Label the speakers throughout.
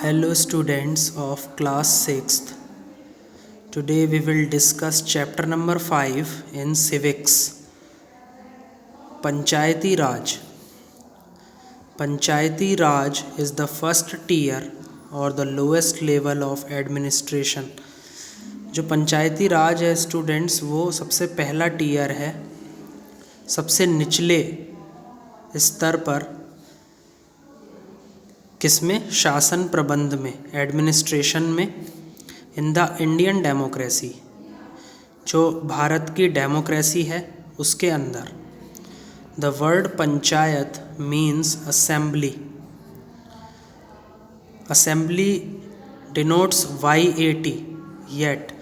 Speaker 1: Hello students of class 6th. Today we will discuss chapter number 5 in civics. Panchayati Raj. Panchayati Raj is the first tier or the lowest level of administration. जो पंचायती राज है students वो सबसे पहला tier है, सबसे निचले स्तर पर किसमें? शासन प्रबंध में, एडमिनिस्ट्रेशन में, इन द इंडियन डेमोक्रेसी, जो भारत की डेमोक्रेसी है उसके अंदर। The word panchayat means assembly. Assembly denotes YAT, yet,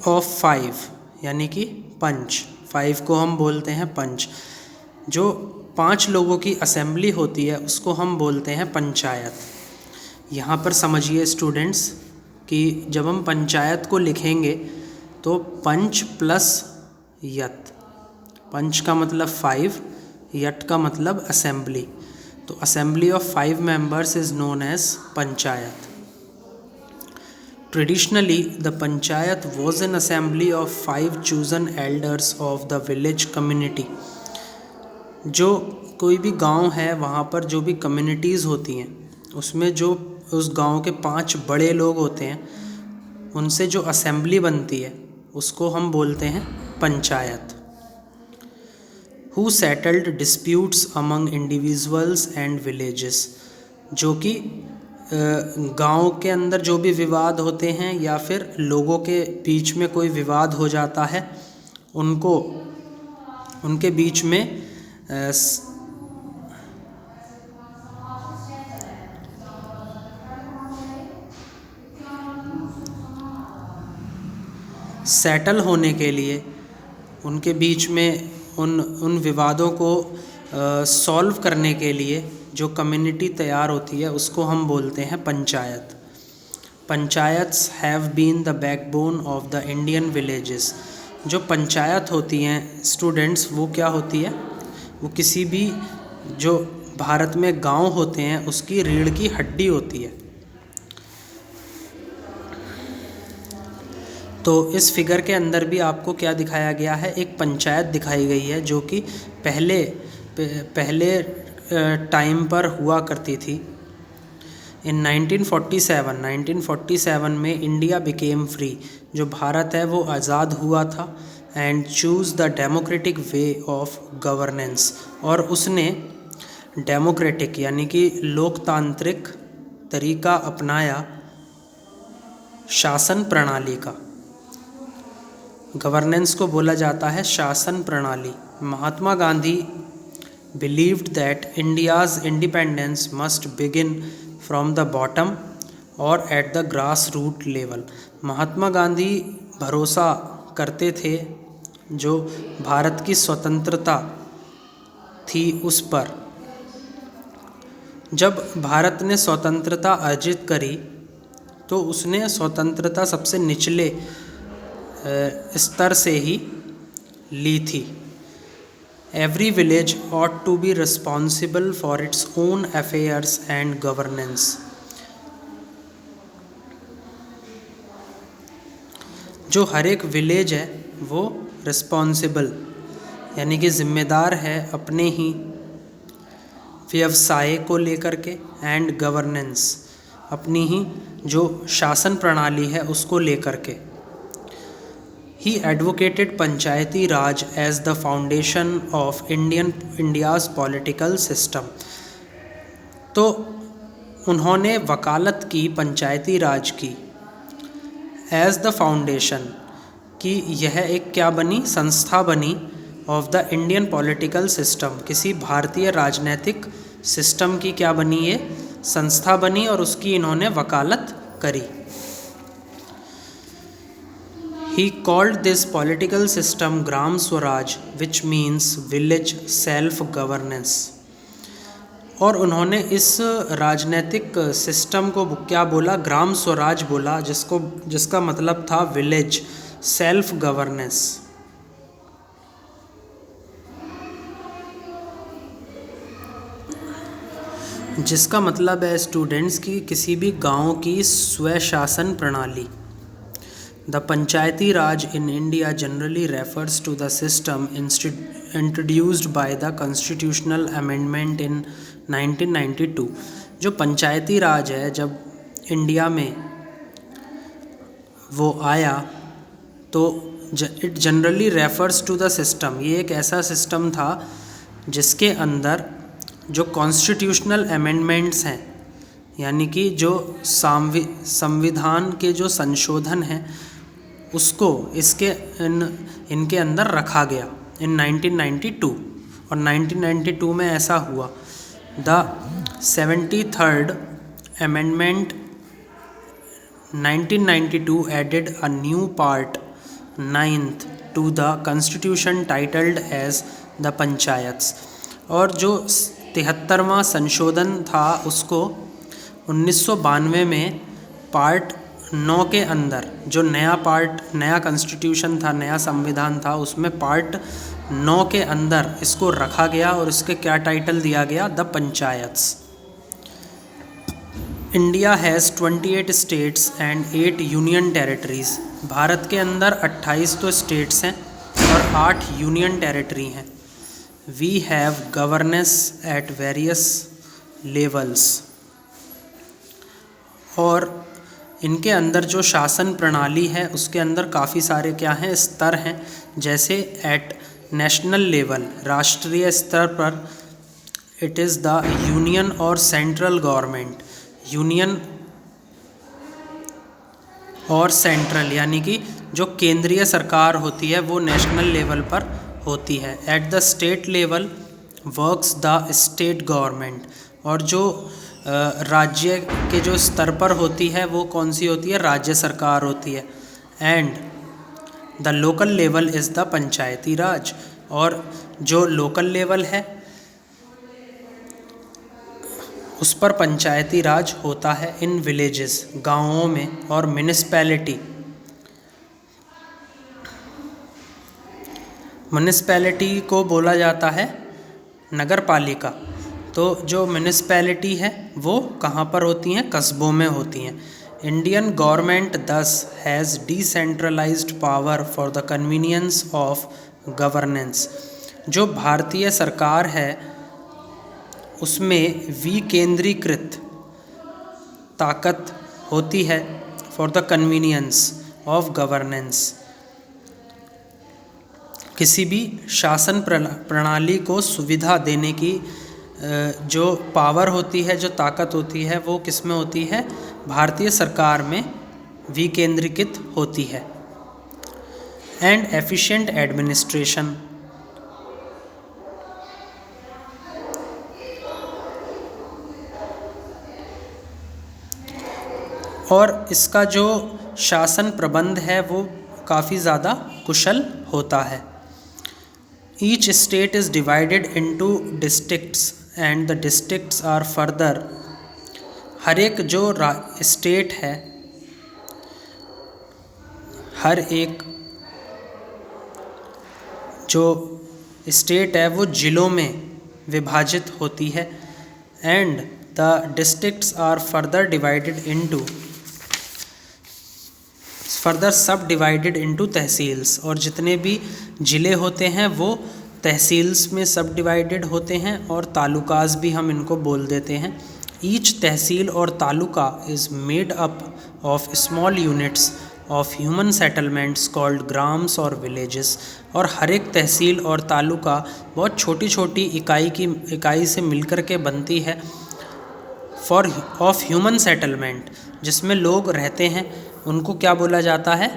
Speaker 1: of 5, यानी कि पंच। 5 को हम बोलते हैं पंच। जो 5 लोगों की असेंबली होती है उसको हम बोलते हैं पंचायत। यहाँ पर समझिए स्टूडेंट्स कि जब हम पंचायत को लिखेंगे तो पंच प्लस यत। पंच का मतलब 5, यट का मतलब असेंबली। तो assembly of 5 members is known as panchayat. Traditionally, the panchayat was an assembly of 5 chosen elders of the village community. जो कोई भी गांव है वहाँ पर जो भी कम्युनिटीज़ होती हैं उसमें जो उस गांव के 5 बड़े लोग होते हैं उनसे जो असेंबली बनती है उसको हम बोलते हैं panchayat. Who settled disputes among individuals and villages, जो कि गांव के अंदर जो भी विवाद होते हैं या फिर लोगों के बीच में कोई विवाद हो जाता है उनको उनके बीच में सेटल होने के लिए, उनके बीच में उन विवादों को सॉल्व करने के लिए जो कम्युनिटी तैयार होती है उसको हम बोलते हैं panchayat. Panchayats have been the backbone of the Indian villages. जो पंचायत होती हैं स्टूडेंट्स वो क्या होती है? वो किसी भी जो भारत में गांव होते हैं उसकी रीढ़ की हड्डी होती है। तो इस फिगर के अंदर भी आपको क्या दिखाया गया है? एक पंचायत दिखाई गई है जो कि पहले टाइम पर हुआ करती थी। इन 1947 में इंडिया बिकेम फ्री, जो भारत है वो आज़ाद हुआ था, and choose the democratic way of governance, और उसने डेमोक्रेटिक यानी कि लोकतांत्रिक तरीका अपनाया शासन प्रणाली का। गवर्नेंस को बोला जाता है शासन प्रणाली। Mahatma Gandhi believed that India's independence must begin from the bottom or at the grassroots level. Mahatma Gandhi भरोसा करते थे जो भारत की स्वतंत्रता थी उस पर। जब भारत ने स्वतंत्रता अर्जित करी तो उसने स्वतंत्रता सबसे निचले स्तर से ही ली थी। Every village ought to be responsible for its own affairs and governance. जो हर एक विलेज है वो रिस्पॉन्सिबल यानी कि जिम्मेदार है अपने ही व्यवसाय को लेकर के, एंड गवर्नेंस अपनी ही जो शासन प्रणाली है उसको लेकर के। He advocated Panchayati Raj as the foundation of India's political system. तो उन्होंने वकालत की पंचायती राज की एज द फाउंडेशन, कि यह एक क्या बनी? संस्था बनी of the Indian political system. किसी भारतीय राजनीतिक सिस्टम की क्या बनी? ये संस्था बनी और उसकी इन्होंने वकालत करी। He called this political system Gram Swaraj, which means village self-governance. और उन्होंने इस राजनीतिक सिस्टम को क्या बोला? ग्राम स्वराज बोला, जिसका मतलब था विलेज सेल्फ गवर्नेंस। जिसका मतलब है स्टूडेंट्स की किसी भी गांव की स्वशासन प्रणाली। The Panchayati raj in India generally refers to the system introduced by the constitutional amendment in 1992। जो पंचायती राज है जब इंडिया में वो आया तो it generally refers to the system, ये एक ऐसा सिस्टम था जिसके अंदर जो कॉन्स्टिट्यूशनल अमेंडमेंट्स हैं, यानी कि जो संविधान के जो संशोधन हैं उसको इनके अंदर रखा गया इन 1992। और 1992 में ऐसा हुआ, the 73rd amendment 1992 added a new part 9th to the constitution titled as the panchayats. और जो 73वां संशोधन था उसको 1992 में पार्ट 9 के अंदर, जो नया कॉन्स्टिट्यूशन था, नया संविधान था, उसमें पार्ट 9 के अंदर इसको रखा गया और इसके क्या टाइटल दिया गया, the panchayats. India has 28 states and 8 union territories. भारत के अंदर 28 तो स्टेट्स हैं और 8 यूनियन टेरिटरी हैं। We have governance at various levels. और इनके अंदर जो शासन प्रणाली है उसके अंदर काफ़ी सारे क्या हैं, स्तर हैं। जैसे एट नेशनल लेवल, राष्ट्रीय स्तर पर, इट इज़ द यूनियन और सेंट्रल गवर्नमेंट। यूनियन और सेंट्रल यानी कि जो केंद्रीय सरकार होती है वो नेशनल लेवल पर होती है। At the state level works the state government. और जो राज्य के जो स्तर पर होती है वो कौन सी होती है, राज्य सरकार होती है। And the local level is the पंचायती राज। और जो लोकल लेवल है उस पर पंचायती राज होता है इन विलेजेस, गाँवों में। और म्यूनिसपैलिटी को बोला जाता है नगर पालिका। तो जो म्यूनिसपैलिटी है वो कहाँ पर होती हैं, कस्बों में होती हैं। Indian government thus has decentralized power for the convenience of governance. जो भारतीय सरकार है उसमें विकेंद्रीकृत ताकत होती है for the convenience of governance. किसी भी शासन प्रणाली को सुविधा देने की जो पावर होती है, जो ताकत होती है, वो किस में होती है, भारतीय सरकार में विकेंद्रीकृत होती है। And efficient administration. और इसका जो शासन प्रबंध है वो काफ़ी ज़्यादा कुशल होता है। Each state is divided into districts and the districts are further. हर एक जो स्टेट है, हर एक जो स्टेट है वो जिलों में विभाजित होती है। And the districts are further sub divided into tehsils. और जितने भी ज़िले होते हैं वो तहसील्स में सब डिवाइडेड होते हैं, और तालुकास भी हम इनको बोल देते हैं। ईच तहसील और taluka is made up of small units of human settlements called grams और विलेजेस। और हर एक तहसील और तालुका बहुत छोटी छोटी इकाई से मिलकर के बनती है ऑफ ह्यूमन सेटलमेंट, जिसमें लोग रहते हैं। उनको क्या बोला जाता है,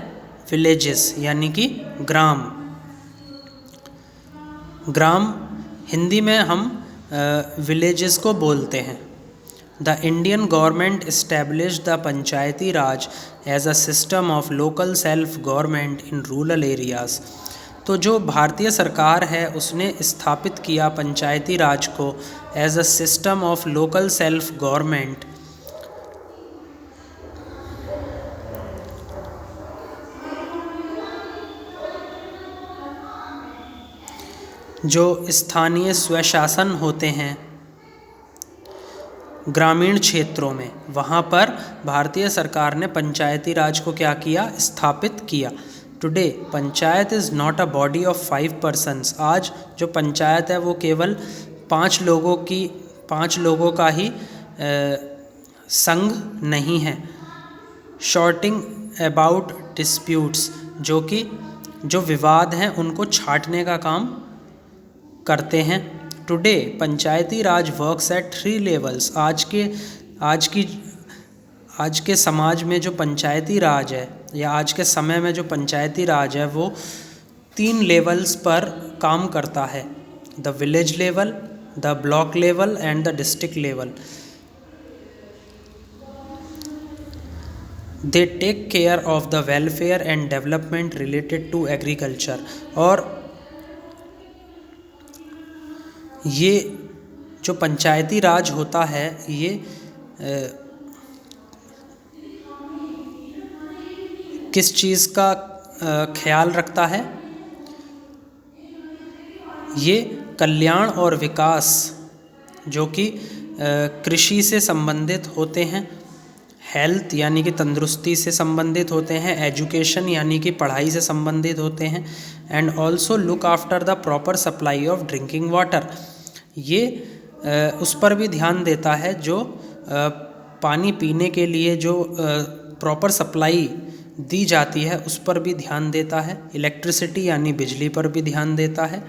Speaker 1: विलेजेस, यानी कि ग्राम। ग्राम हिंदी में हम विलेजेस को बोलते हैं। The Indian government established the Panchayati raj as a system of local self government in rural areas. तो जो भारतीय सरकार है उसने स्थापित किया पंचायती राज को as a system of local self government जो स्थानीय स्वशासन होते हैं ग्रामीण क्षेत्रों में, वहाँ पर भारतीय सरकार ने पंचायती राज को क्या किया, स्थापित किया। Today panchayat is not a body of 5 persons. आज जो पंचायत है वो केवल 5 लोगों का ही संघ नहीं है। शॉर्टिंग अबाउट डिस्प्यूट्स, जो विवाद हैं उनको छांटने का काम करते हैं। Today Panchayati Raj works at 3 levels. आज के समाज में जो पंचायती राज है, या आज के समय में जो पंचायती राज है, वो 3 लेवल्स पर काम करता है। The village level, the block level and the district level. They take care of the welfare and development related to agriculture. और ये जो पंचायती राज होता है, ये किस चीज़ का ख्याल रखता है? ये कल्याण और विकास जो कि कृषि से संबंधित होते हैं, हेल्थ यानी कि तंदुरुस्ती से संबंधित होते हैं, एजुकेशन यानी कि पढ़ाई से संबंधित होते हैं, and also look after the proper supply of drinking water. ये उस पर भी ध्यान देता है जो पानी पीने के लिए जो प्रॉपर सप्लाई दी जाती है उस पर भी ध्यान देता है। इलेक्ट्रिसिटी यानी बिजली पर भी ध्यान देता है।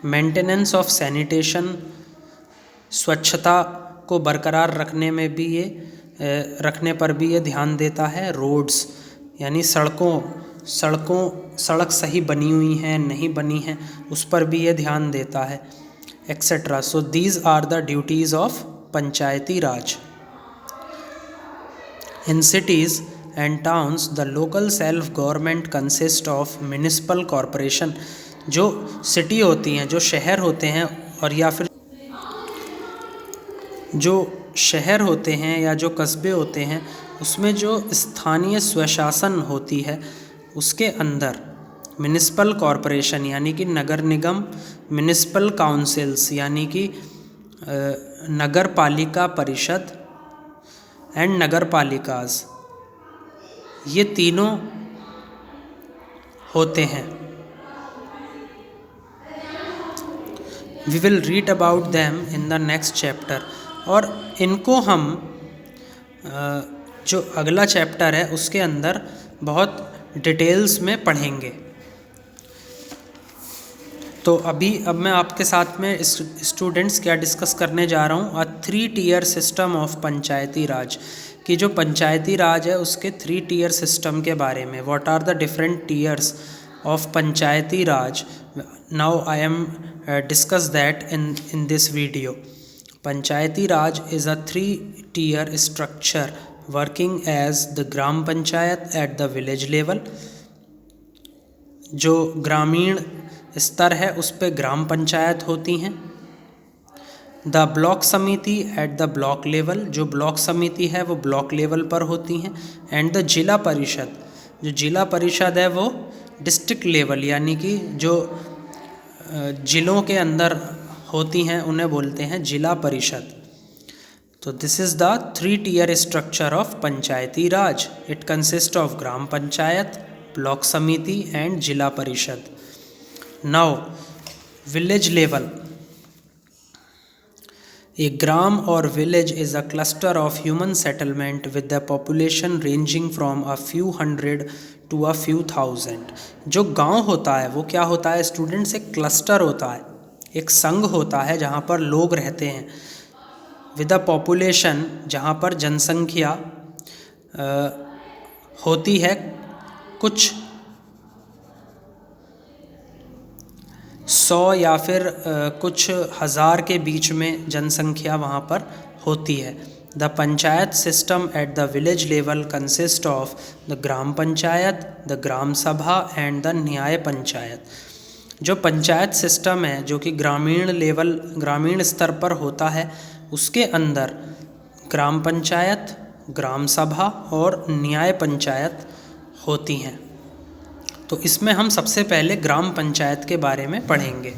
Speaker 1: मेंटेनेंस ऑफ सैनिटेशन, स्वच्छता को बरकरार रखने पर भी ये ध्यान देता है। रोड्स यानी सड़क सही बनी हुई हैं नहीं बनी हैं उस पर भी ये ध्यान देता है, etcetera. So these are the duties of panchayati raj. In cities and towns the local self government consist of municipal corporation. जो सिटी होती हैं, जो शहर होते हैं, और या फिर जो शहर होते हैं या जो कस्बे होते हैं, उसमें जो स्थानीय स्वशासन होती है उसके अंदर म्यूनिसिपल कॉरपोरेशन यानी कि नगर निगम, म्यूनिसिपल काउंसिल्स यानी कि नगर पालिका परिषद, एंड नगर पालिकाज, ये तीनों होते हैं। We will read about them in the next chapter. और इनको हम जो अगला चैप्टर है उसके अंदर बहुत डिटेल्स में पढ़ेंगे। तो अब मैं आपके साथ में स्टूडेंट्स क्या डिस्कस करने जा रहा हूँ, 3 टियर सिस्टम ऑफ पंचायती राज, कि जो पंचायती राज है उसके 3 टियर सिस्टम के बारे में। What are the different tiers of panchayati raj? Now I am discuss that in this video. Panchayati raj is a 3 tier structure working as the gram panchayat at the village level. जो ग्रामीण स्तर है उस पे ग्राम पंचायत होती हैं। द ब्लॉक समिति एट द ब्लॉक लेवल, जो ब्लॉक समिति है वो ब्लॉक लेवल पर होती हैं। एंड द जिला परिषद, जो जिला परिषद है वो डिस्ट्रिक्ट लेवल यानी कि जो जिलों के अंदर होती हैं उन्हें बोलते हैं जिला परिषद। तो this is the 3 tier structure of panchayati raj. It consist of gram panchayat, block samiti and zila parishad. Now village level. A gram or village is a cluster of human settlement with the population ranging from a few hundred to a few thousand. जो गांव होता है वो क्या होता है students? एक cluster होता है, एक संघ होता है जहाँ पर लोग रहते हैं। विद अ पॉपुलेशन, जहाँ पर जनसंख्या होती है कुछ 100 या फिर कुछ हज़ार के बीच में जनसंख्या वहाँ पर होती है। The panchayat system at the village level consist of the gram panchayat, the gram sabha and the न्याय पंचायत। जो पंचायत सिस्टम है जो कि ग्रामीण स्तर पर होता है उसके अंदर ग्राम पंचायत, ग्राम सभा और न्याय पंचायत होती हैं। तो इसमें हम सबसे पहले ग्राम पंचायत के बारे में पढ़ेंगे।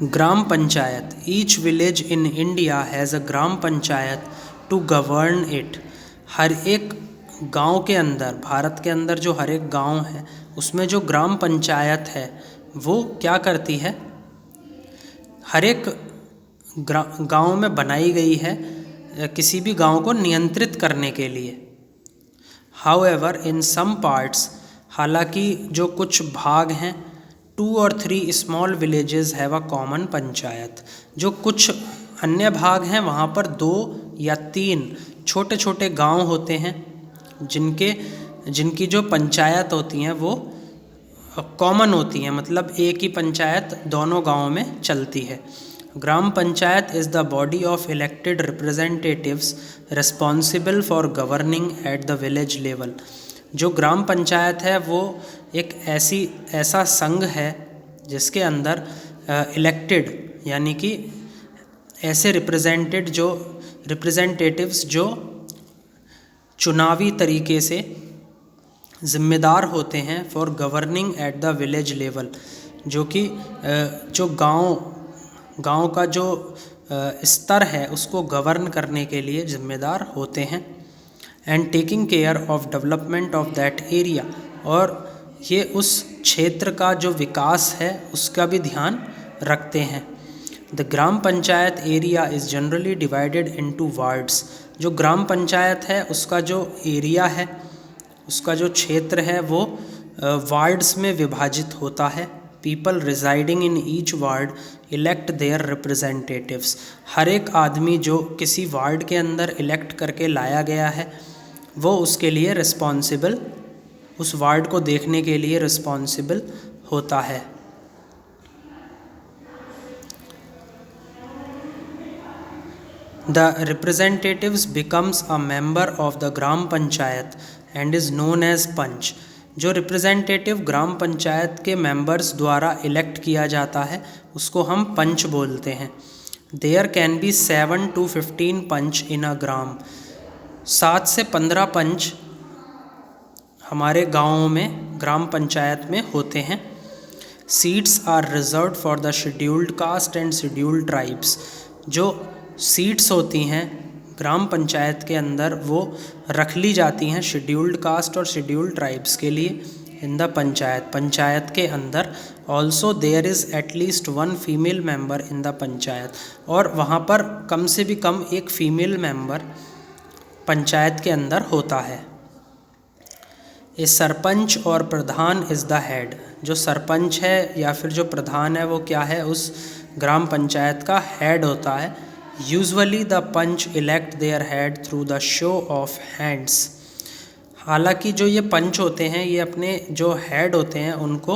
Speaker 1: Gram panchayat, each village in India has a gram panchayat to govern it. हर एक गांव के अंदर, भारत के अंदर जो हर एक गांव है उसमें जो ग्राम पंचायत है वो क्या करती है, हर एक गांव में बनाई गई है किसी भी गांव को नियंत्रित करने के लिए। हाउएवर इन सम पार्ट्स, हालांकि जो कुछ भाग हैं, 2 और 3 small villages have a common panchayat. जो कुछ अन्य भाग हैं वहाँ पर 2 या 3 छोटे छोटे गांव होते हैं जिनकी जो पंचायत होती हैं वो कॉमन होती हैं, मतलब एक ही पंचायत दोनों गांवों में चलती है। Gram panchayat is the body of elected representatives responsible for governing at the village level. जो ग्राम पंचायत है वो एक ऐसा संघ है जिसके अंदर इलेक्टेड यानी कि ऐसे रिप्रेजेंटेटिव्स जो चुनावी तरीके से जिम्मेदार होते हैं for governing at the village level, जो कि जो गांव का जो स्तर है उसको गवर्न करने के लिए जिम्मेदार होते हैं। And taking care of development of that area, और ये उस क्षेत्र का जो विकास है उसका भी ध्यान रखते हैं। The gram panchayat area is generally divided into wards. जो ग्राम पंचायत है उसका जो एरिया है, उसका जो क्षेत्र है वो वार्ड्स में विभाजित होता है। People residing in each ward elect their representatives. हर एक आदमी जो किसी वार्ड के अंदर इलेक्ट करके लाया गया है वो उसके लिए रिस्पॉन्सिबल, उस वार्ड को देखने के लिए रिस्पॉन्सिबल होता है। The representatives becomes a member of the gram panchayat and is known as panch. जो रिप्रेजेंटेटिव ग्राम पंचायत के मेंबर्स द्वारा इलेक्ट किया जाता है उसको हम पंच बोलते हैं। देयर कैन बी 7 to 15 पंच इन अ ग्राम। 7 से 15 पंच हमारे गाँवों में ग्राम पंचायत में होते हैं। Seats are reserved for the scheduled caste and scheduled tribes. जो सीट्स होती हैं ग्राम पंचायत के अंदर वो रख ली जाती हैं शेड्यूल्ड कास्ट और शेड्यूल्ड ट्राइब्स के लिए इन द पंचायत के अंदर। Also there is at least 1 female member in the panchayat, और वहाँ पर कम से भी कम एक फीमेल मेंबर पंचायत के अंदर होता है। ए सरपंच और प्रधान इज़ द हेड। जो सरपंच है या फिर जो प्रधान है वो क्या है, उस ग्राम पंचायत का हेड होता है। Usually the panch elect their head through the show of hands. हालांकि जो ये पंच होते हैं ये अपने जो हेड होते हैं उनको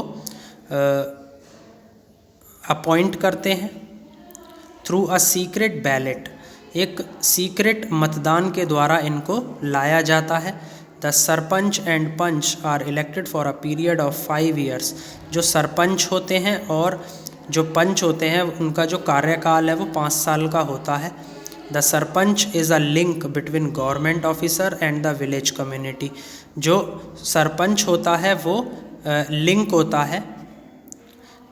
Speaker 1: अपॉइंट करते हैं थ्रू अ सीक्रेट बैलेट। एक सीक्रेट मतदान के द्वारा इनको लाया जाता है। The sarpanch and panch are elected for a period of 5 years। जो सरपंच होते हैं और जो पंच होते हैं उनका जो कार्यकाल है वो 5 साल का होता है। The sarpanch is a link between government officer and the village community. जो सरपंच होता है वो लिंक होता है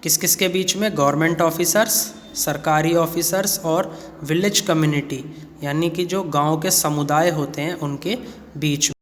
Speaker 1: किस किस के बीच में, गवर्नमेंट ऑफिसर्स, सरकारी ऑफिसर्स और विलेज कम्युनिटी यानी कि जो गांव के समुदाय होते हैं उनके बीच में।